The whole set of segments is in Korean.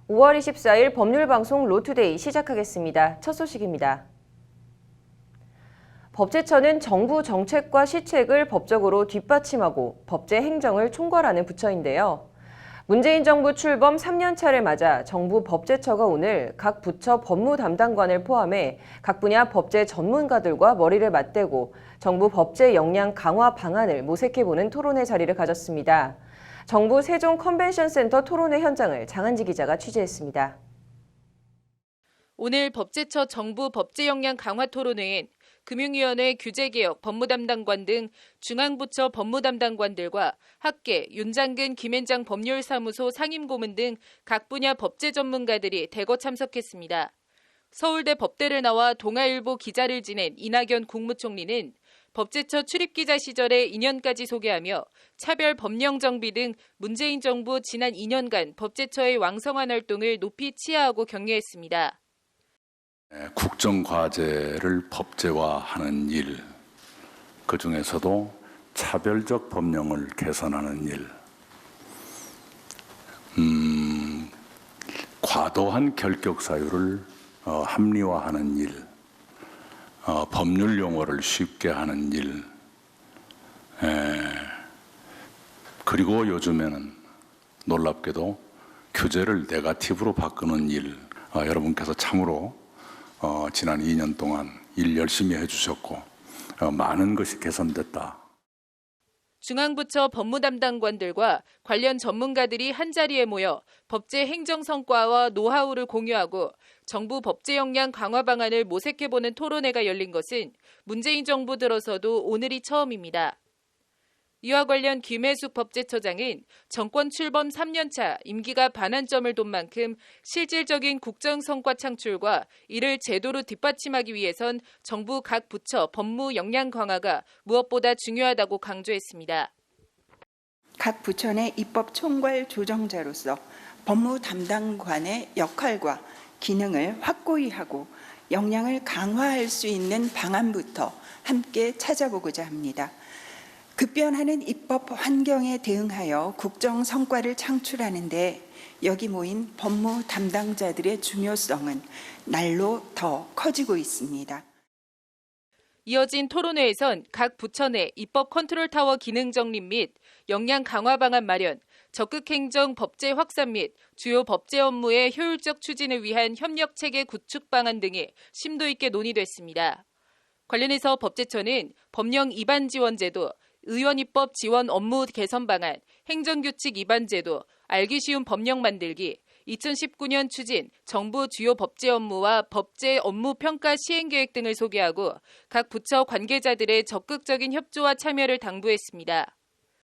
5월 24일 법률방송 로투데이 시작하겠습니다. 첫 소식입니다. 법제처는 정부 정책과 시책을 법적으로 뒷받침하고 법제 행정을 총괄하는 부처인데요. 문재인 정부 출범 3년차를 맞아 정부 법제처가 오늘 각 부처 법무 담당관을 포함해 각 분야 법제 전문가들과 머리를 맞대고 정부 법제 역량 강화 방안을 모색해보는 토론회 자리를 가졌습니다. 정부 세종 컨벤션센터 토론회 현장을 장한지 기자가 취재했습니다. 오늘 법제처 정부 법제 역량 강화 토론회엔 금융위원회 규제개혁 법무담당관 등 중앙부처 법무담당관들과 학계, 윤장근 김앤장 법률사무소 상임고문 등 각 분야 법제 전문가들이 대거 참석했습니다. 서울대 법대를 나와 동아일보 기자를 지낸 이낙연 국무총리는 법제처 출입기자 시절의 2년까지 소개하며 차별 법령 정비 등 문재인 정부 지난 2년간 법제처의 왕성한 활동을 높이 치하하고 격려했습니다. 국정과제를 법제화하는 일, 그중에서도 차별적 법령을 개선하는 일, 과도한 결격 사유를 합리화하는 일, 법률 용어를 쉽게 하는 일, 그리고 요즘에는 놀랍게도 규제를 네거티브로 바꾸는 일, 여러분께서 참으로 지난 2년 동안 일 열심히 해주셨고 많은 것이 개선됐다. 중앙부처 법무담당관들과 관련 전문가들이 한자리에 모여 법제 행정 성과와 노하우를 공유하고 정부 법제 역량 강화 방안을 모색해보는 토론회가 열린 것은 문재인 정부 들어서도 오늘이 처음입니다. 이와 관련 김혜숙 법제처장은 정권 출범 3년차 임기가 반환점을 돈 만큼 실질적인 국정 성과 창출과 이를 제도로 뒷받침하기 위해선 정부 각 부처 법무 역량 강화가 무엇보다 중요하다고 강조했습니다. 각 부처 내 입법 총괄 조정자로서 법무 담당관의 역할과 기능을 확고히 하고 역량을 강화할 수 있는 방안부터 함께 찾아보고자 합니다. 급변하는 입법 환경에 대응하여 국정 성과를 창출하는 데 여기 모인 법무 담당자들의 중요성은 날로 더 커지고 있습니다. 이어진 토론회에선 각 부처 내 입법 컨트롤 타워 기능 정립 및 역량 강화 방안 마련, 적극 행정 법제 확산 및 주요 법제 업무의 효율적 추진을 위한 협력 체계 구축 방안 등이 심도 있게 논의됐습니다. 관련해서 법제처는 법령 위반 지원 제도, 의원 입법 지원 업무 개선 방안, 행정규칙 위반 제도, 알기 쉬운 법령 만들기, 2019년 추진 정부 주요 법제 업무와 법제 업무 평가 시행 계획 등을 소개하고 각 부처 관계자들의 적극적인 협조와 참여를 당부했습니다.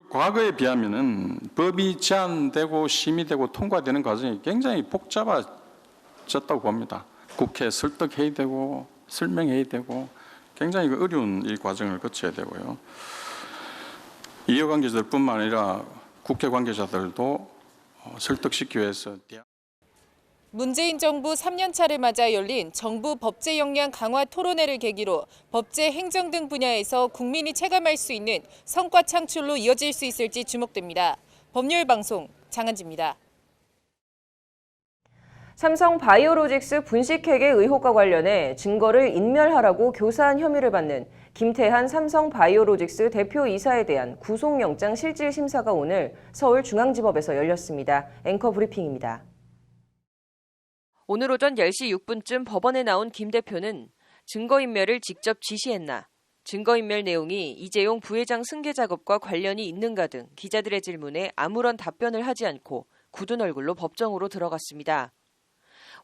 과거에 비하면은 법이 제안되고 심의되고 통과되는 과정이 굉장히 복잡해졌다고 봅니다. 국회 설득해야 되고 설명해야 되고 굉장히 어려운 이 과정을 거쳐야 되고요. 이해관계자들뿐만 아니라 국회 관계자들도 설득시키기 위해서 문재인 정부 3년차를 맞아 열린 정부 법제 역량 강화 토론회를 계기로 법제 행정 등 분야에서 국민이 체감할 수 있는 성과 창출로 이어질 수 있을지 주목됩니다. 법률방송 장한지입니다. 삼성 바이오로직스 분식회계 의혹과 관련해 증거를 인멸하라고 교사한 혐의를 받는 김태한 삼성 바이오로직스 대표이사에 대한 구속영장 실질심사가 오늘 서울중앙지법에서 열렸습니다. 앵커 브리핑입니다. 오늘 오전 10시 6분쯤 법원에 나온 김 대표는 증거인멸을 직접 지시했나, 증거인멸 내용이 이재용 부회장 승계 작업과 관련이 있는가 등 기자들의 질문에 아무런 답변을 하지 않고 굳은 얼굴로 법정으로 들어갔습니다.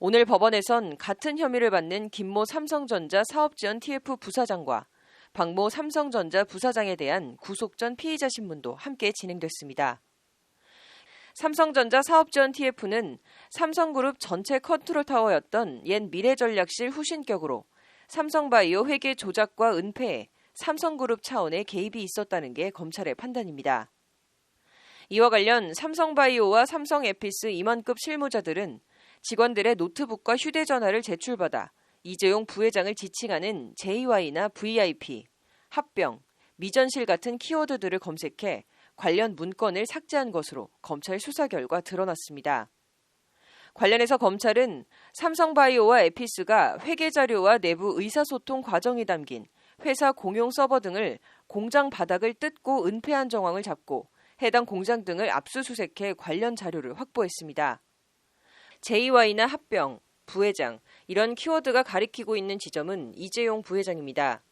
오늘 법원에선 같은 혐의를 받는 김모 삼성전자 사업지원 TF 부사장과 박모 삼성전자 부사장에 대한 구속 전 피의자 신문도 함께 진행됐습니다. 삼성전자 사업지원 TF는 삼성그룹 전체 컨트롤타워였던 옛 미래전략실 후신격으로 삼성바이오 회계 조작과 은폐에 삼성그룹 차원의 개입이 있었다는 게 검찰의 판단입니다. 이와 관련 삼성바이오와 삼성에피스 임원급 실무자들은 직원들의 노트북과 휴대전화를 제출받아 이재용 부회장을 지칭하는 JY나 VIP, 합병, 미전실 같은 키워드들을 검색해 관련 문건을 삭제한 것으로 검찰 수사 결과 드러났습니다. 관련해서 검찰은 삼성바이오와 에피스가 회계 자료와 내부 의사소통 과정이 담긴 회사 공용 서버 등을 공장 바닥을 뜯고 은폐한 정황을 잡고 해당 공장 등을 압수수색해 관련 자료를 확보했습니다. JY나 합병, 부회장 이런 키워드가 가리키고 있는 지점은 이재용 부회장입니다.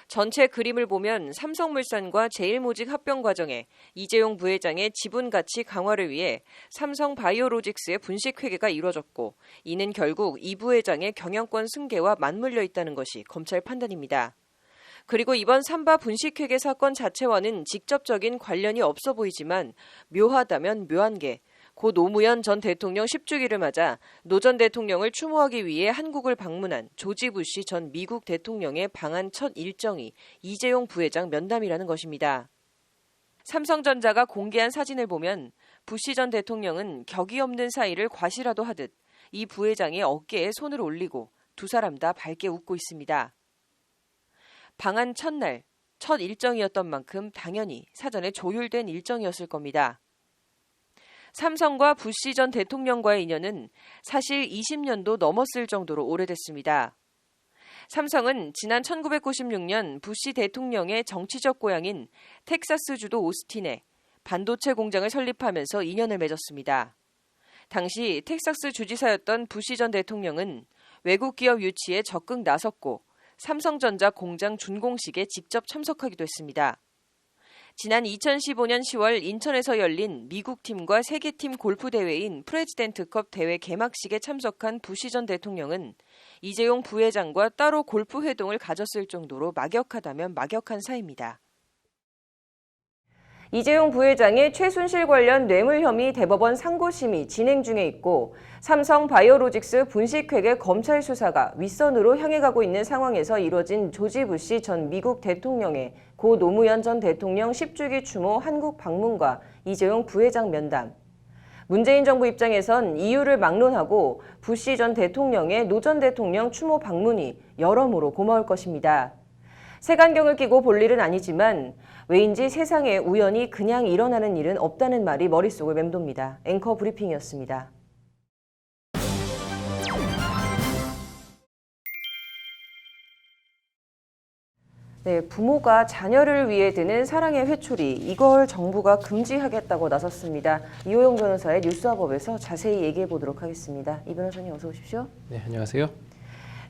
전체 그림을 보면 삼성물산과 제일모직 합병 과정에 이재용 부회장의 지분 가치 강화를 위해 삼성바이오로직스의 분식 회계가 이루어졌고 이는 결국 이 부회장의 경영권 승계와 맞물려 있다는 것이 검찰 판단입니다. 그리고 이번 삼바 분식회계 사건 자체와는 직접적인 관련이 없어 보이지만 묘하다면 묘한 게 고 노무현 전 대통령 10주기를 맞아 노 전 대통령을 추모하기 위해 한국을 방문한 조지 부시 전 미국 대통령의 방한 첫 일정이 이재용 부회장 면담이라는 것입니다. 삼성전자가 공개한 사진을 보면 부시 전 대통령은 격이 없는 사이를 과시라도 하듯 이 부회장의 어깨에 손을 올리고 두 사람 다 밝게 웃고 있습니다. 방한 첫날, 첫 일정이었던 만큼 당연히 사전에 조율된 일정이었을 겁니다. 삼성과 부시 전 대통령과의 인연은 사실 20년도 넘었을 정도로 오래됐습니다. 삼성은 지난 1996년 부시 대통령의 정치적 고향인 텍사스주도 오스틴에 반도체 공장을 설립하면서 인연을 맺었습니다. 당시 텍사스 주지사였던 부시 전 대통령은 외국 기업 유치에 적극 나섰고 삼성전자 공장 준공식에 직접 참석하기도 했습니다. 지난 2015년 10월 인천에서 열린 미국팀과 세계팀 골프 대회인 프레지던트컵 대회 개막식에 참석한 부시 전 대통령은 이재용 부회장과 따로 골프 회동을 가졌을 정도로 막역하다면 막역한 사이입니다. 이재용 부회장의 최순실 관련 뇌물 혐의 대법원 상고심이 진행 중에 있고 삼성바이오로직스 분식회계 검찰 수사가 윗선으로 향해 가고 있는 상황에서 이뤄진 조지 부시 전 미국 대통령의 고 노무현 전 대통령 10주기 추모 한국 방문과 이재용 부회장 면담. 문재인 정부 입장에선 이유를 막론하고 부시 전 대통령의 노 전 대통령 추모 방문이 여러모로 고마울 것입니다. 색안경을 끼고 볼 일은 아니지만 왜인지 세상에 우연히 그냥 일어나는 일은 없다는 말이 머릿속을 맴돕니다. 앵커 브리핑이었습니다. 네, 부모가 자녀를 위해 드는 사랑의 회초리, 이걸 정부가 금지하겠다고 나섰습니다. 이호영 변호사의 뉴스와법에서 자세히 얘기해 보도록 하겠습니다. 이 변호사님 어서 오십시오. 네, 안녕하세요.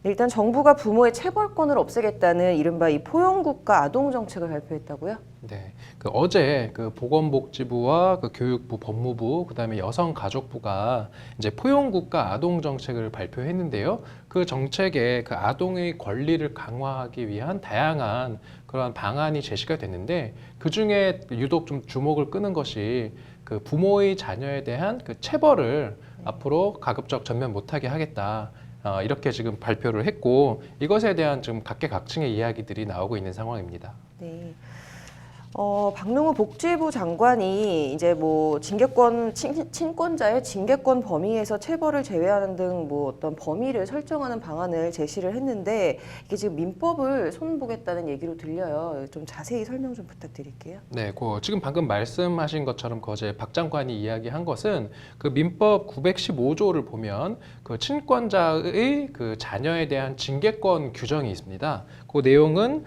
일단 정부가 부모의 체벌권을 없애겠다는 이른바 이 포용국가 아동정책을 발표했다고요? 네, 어제 보건복지부와 교육부, 법무부, 그다음에 여성가족부가 이제 포용국가 아동정책을 발표했는데요. 그 정책에 아동의 권리를 강화하기 위한 다양한 그러한 방안이 제시가 됐는데 그 중에 유독 좀 주목을 끄는 것이 부모의 자녀에 대한 체벌을 앞으로 가급적 전면 못하게 하겠다. 이렇게 지금 발표를 했고 이것에 대한 좀 각계각층의 이야기들이 나오고 있는 상황입니다. 네. 박능우 복지부 장관이 이제 친권자의 징계권 범위에서 체벌을 제외하는 등 어떤 범위를 설정하는 방안을 제시를 했는데 이게 지금 민법을 손보겠다는 얘기로 들려요. 좀 자세히 설명 좀 부탁드릴게요. 네, 지금 방금 말씀하신 것처럼 어제 박 장관이 이야기한 것은 민법 915조를 보면 친권자의 자녀에 대한 징계권 규정이 있습니다. 그 내용은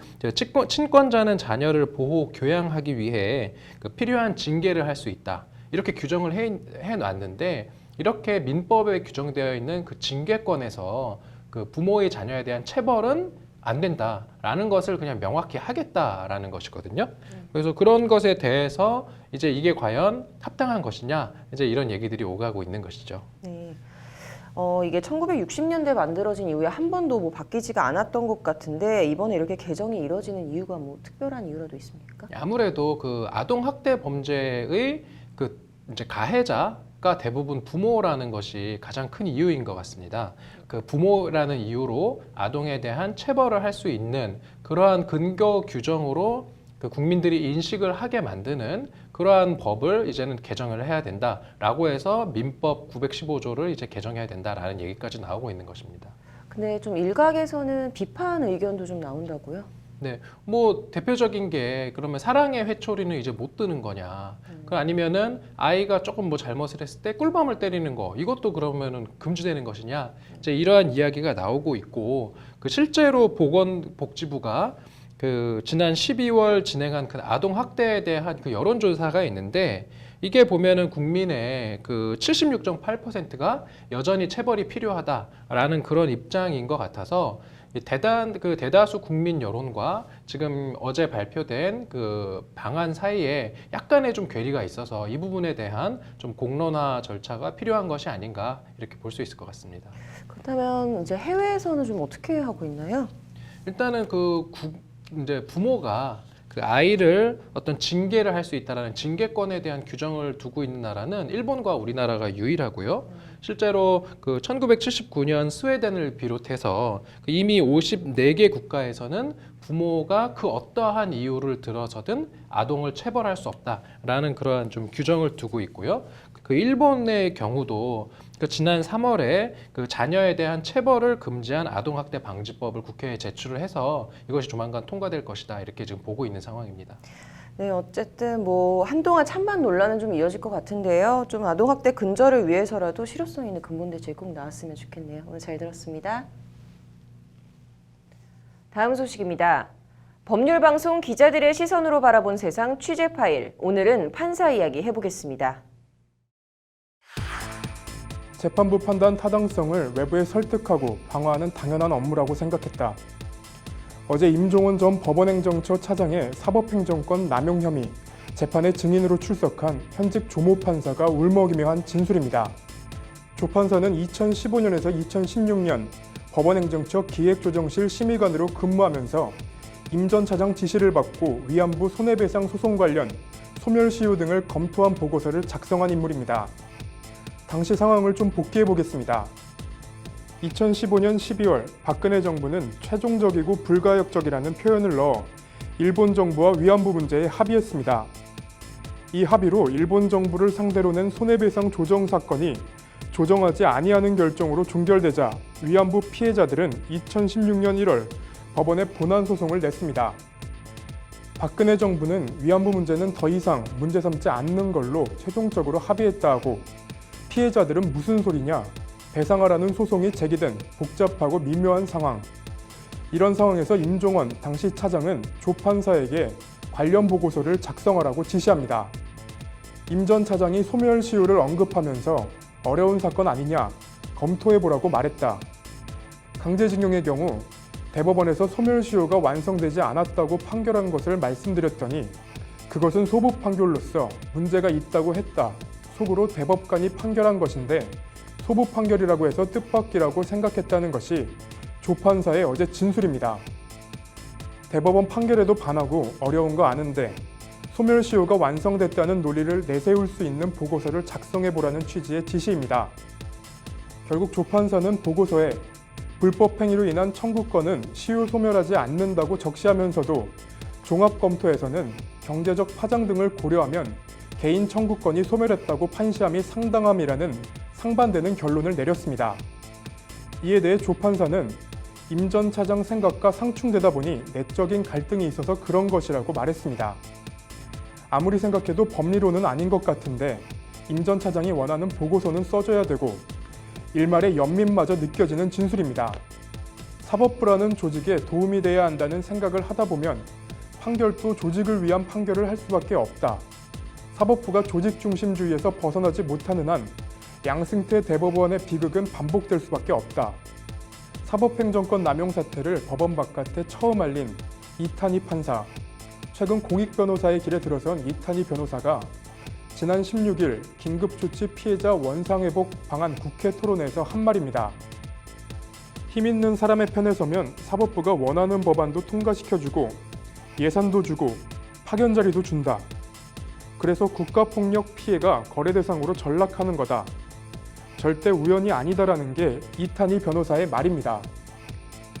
친권자는 자녀를 보호, 교양하기 위해 필요한 징계를 할 수 있다. 이렇게 규정을 해놨는데 이렇게 민법에 규정되어 있는 징계권에서 부모의 자녀에 대한 체벌은 안 된다라는 것을 그냥 명확히 하겠다라는 것이거든요. 그래서 그런 것에 대해서 이제 이게 과연 합당한 것이냐 이제 이런 얘기들이 오가고 있는 것이죠. 네. 이게 1960년대 만들어진 이후에 한 번도 바뀌지가 않았던 것 같은데 이번에 이렇게 개정이 이뤄지는 이유가 특별한 이유라도 있습니까? 아무래도 아동 학대 범죄의 이제 가해자가 대부분 부모라는 것이 가장 큰 이유인 것 같습니다. 부모라는 이유로 아동에 대한 체벌을 할 수 있는 그러한 근거 규정으로 국민들이 인식을 하게 만드는 그러한 법을 이제는 개정을 해야 된다라고 해서 민법 915조를 이제 개정해야 된다라는 얘기까지 나오고 있는 것입니다. 근데 좀 일각에서는 비판 의견도 좀 나온다고요? 네, 뭐 대표적인 게 그러면 사랑의 회초리는 이제 못 드는 거냐? 그 아니면은 아이가 조금 뭐 잘못을 했을 때 꿀밤을 때리는 거 이것도 그러면은 금지되는 것이냐? 이제 이러한 이야기가 나오고 있고 그 실제로 보건복지부가 그 지난 12월 진행한 그 아동 학대에 대한 그 여론조사가 있는데 이게 보면은 국민의 그 76.8%가 여전히 체벌이 필요하다라는 그런 입장인 것 같아서 대다수 국민 여론과 지금 어제 발표된 그 방안 사이에 약간의 좀 괴리가 있어서 이 부분에 대한 좀 공론화 절차가 필요한 것이 아닌가 이렇게 볼 수 있을 것 같습니다. 그렇다면 이제 해외에서는 좀 어떻게 하고 있나요? 일단은 이제 부모가 그 아이를 어떤 징계를 할 수 있다라는 징계권에 대한 규정을 두고 있는 나라는 일본과 우리나라가 유일하고요. 실제로 그 1979년 스웨덴을 비롯해서 이미 54개 국가에서는 부모가 그 어떠한 이유를 들어서든 아동을 체벌할 수 없다라는 그러한 좀 규정을 두고 있고요. 그 일본의 경우도 그 지난 3월에 그 자녀에 대한 체벌을 금지한 아동학대 방지법을 국회에 제출을 해서 이것이 조만간 통과될 것이다 이렇게 지금 보고 있는 상황입니다. 네, 어쨌든 뭐 한동안 찬반 논란은 좀 이어질 것 같은데요. 좀 아동학대 근절을 위해서라도 실효성 있는 근본대책이 꼭 나왔으면 좋겠네요. 오늘 잘 들었습니다. 다음 소식입니다. 법률방송 기자들의 시선으로 바라본 세상 취재 파일. 오늘은 판사 이야기 해보겠습니다. 재판부 판단 타당성을 외부에 설득하고 방어하는 당연한 업무라고 생각했다. 어제 임종원 전 법원행정처 차장의 사법행정권 남용 혐의 재판에 증인으로 출석한 현직 조모 판사가 울먹이며 한 진술입니다. 조 판사는 2015년에서 2016년 법원행정처 기획조정실 심의관으로 근무하면서 임 전 차장 지시를 받고 위안부 손해배상 소송 관련 소멸시효 등을 검토한 보고서를 작성한 인물입니다. 당시 상황을 좀 복기해 보겠습니다. 2015년 12월 박근혜 정부는 최종적이고 불가역적이라는 표현을 넣어 일본 정부와 위안부 문제에 합의했습니다. 이 합의로 일본 정부를 상대로 낸 손해배상 조정 사건이 조정하지 아니하는 결정으로 종결되자 위안부 피해자들은 2016년 1월 법원에 본안 소송을 냈습니다. 박근혜 정부는 위안부 문제는 더 이상 문제 삼지 않는 걸로 최종적으로 합의했다고 피해자들은 무슨 소리냐, 배상하라는 소송이 제기된 복잡하고 미묘한 상황. 이런 상황에서 임종원 당시 차장은 조 판사에게 관련 보고서를 작성하라고 지시합니다. 임 전 차장이 소멸시효를 언급하면서 어려운 사건 아니냐, 검토해보라고 말했다. 강제징용의 경우 대법원에서 소멸시효가 완성되지 않았다고 판결한 것을 말씀드렸더니 그것은 소부 판결로서 문제가 있다고 했다. 속으로 대법관이 판결한 것인데 소부 판결이라고 해서 뜻밖이라고 생각했다는 것이 조 판사의 어제 진술입니다. 대법원 판결에도 반하고 어려운 거 아는데 소멸시효가 완성됐다는 논리를 내세울 수 있는 보고서를 작성해보라는 취지의 지시입니다. 결국 조 판사는 보고서에 불법행위로 인한 청구권은 시효 소멸하지 않는다고 적시하면서도 종합검토에서는 경제적 파장 등을 고려하면 개인 청구권이 소멸했다고 판시함이 상당함이라는 상반되는 결론을 내렸습니다. 이에 대해 조 판사는 임 전 차장 생각과 상충되다 보니 내적인 갈등이 있어서 그런 것이라고 말했습니다. 아무리 생각해도 법리로는 아닌 것 같은데 임 전 차장이 원하는 보고서는 써줘야 되고 일말의 연민마저 느껴지는 진술입니다. 사법부라는 조직에 도움이 돼야 한다는 생각을 하다 보면 판결도 조직을 위한 판결을 할 수밖에 없다. 사법부가 조직 중심주의에서 벗어나지 못하는 한 양승태 대법원의 비극은 반복될 수밖에 없다. 사법행정권 남용 사태를 법원 바깥에 처음 알린 이탄희 판사. 최근 공익변호사의 길에 들어선 이탄희 변호사가 지난 16일 긴급조치 피해자 원상회복 방안 국회 토론회에서 한 말입니다. 힘 있는 사람의 편에 서면 사법부가 원하는 법안도 통과시켜주고 예산도 주고 파견 자리도 준다. 그래서 국가폭력 피해가 거래 대상으로 전락하는 거다. 절대 우연이 아니다라는 게 이탄희 변호사의 말입니다.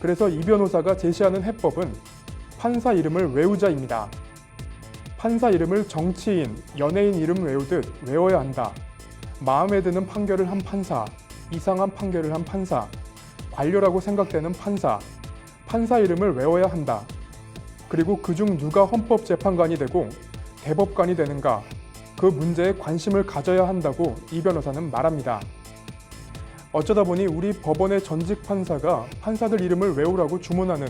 그래서 이 변호사가 제시하는 해법은 판사 이름을 외우자입니다. 판사 이름을 정치인, 연예인 이름 외우듯 외워야 한다. 마음에 드는 판결을 한 판사, 이상한 판결을 한 판사, 관료라고 생각되는 판사, 판사 이름을 외워야 한다. 그리고 그중 누가 헌법재판관이 되고 대법관이 되는가, 그 문제에 관심을 가져야 한다고 이 변호사는 말합니다. 어쩌다 보니 우리 법원의 전직 판사가 판사들 이름을 외우라고 주문하는,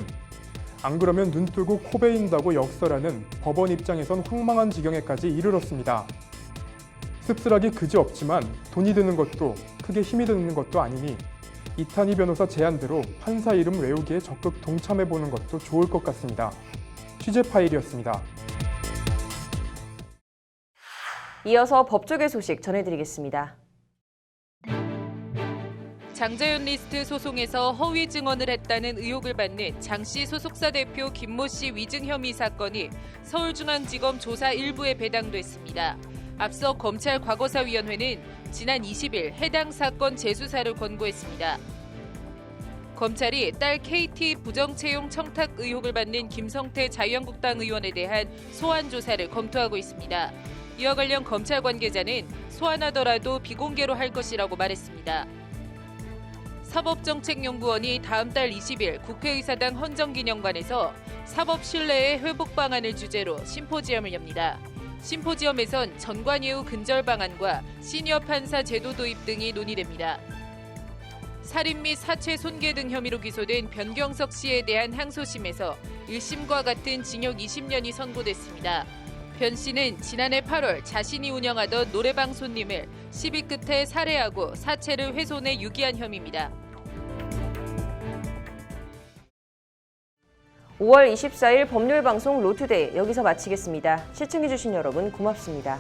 안 그러면 눈 뜨고 코 베인다고 역설하는 법원 입장에선 황망한 지경에까지 이르렀습니다. 씁쓸하기 그지없지만 돈이 드는 것도 크게 힘이 드는 것도 아니니 이탄희 변호사 제안대로 판사 이름 외우기에 적극 동참해보는 것도 좋을 것 같습니다. 취재 파일이었습니다. 이어서 법조계 소식 전해드리겠습니다. 장자연 리스트 소송에서 허위 증언을 했다는 의혹을 받는 장씨 소속사 대표 김모 씨 위증 혐의 사건이 서울중앙지검 조사 1부에 배당됐습니다. 앞서 검찰 과거사위원회는 지난 20일 해당 사건 재수사를 권고했습니다. 검찰이 딸 KT 부정채용 청탁 의혹을 받는 김성태 자유한국당 의원에 대한 소환 조사를 검토하고 있습니다. 이와 관련 검찰 관계자는 소환하더라도 비공개로 할 것이라고 말했습니다. 사법정책연구원이 다음 달 20일 국회의사당 헌정기념관에서 사법 신뢰의 회복 방안을 주제로 심포지엄을 엽니다. 심포지엄에선 전관예우 근절 방안과 시니어 판사 제도 도입 등이 논의됩니다. 살인 및 사체 손괴 등 혐의로 기소된 변경석 씨에 대한 항소심에서 1심과 같은 징역 20년이 선고됐습니다. 변 씨는 지난해 8월 자신이 운영하던 노래방 손님을 시비 끝에 살해하고 사체를 훼손해 유기한 혐의입니다. 5월 24일 법률방송 로투데이 여기서 마치겠습니다. 시청해주신 여러분 고맙습니다.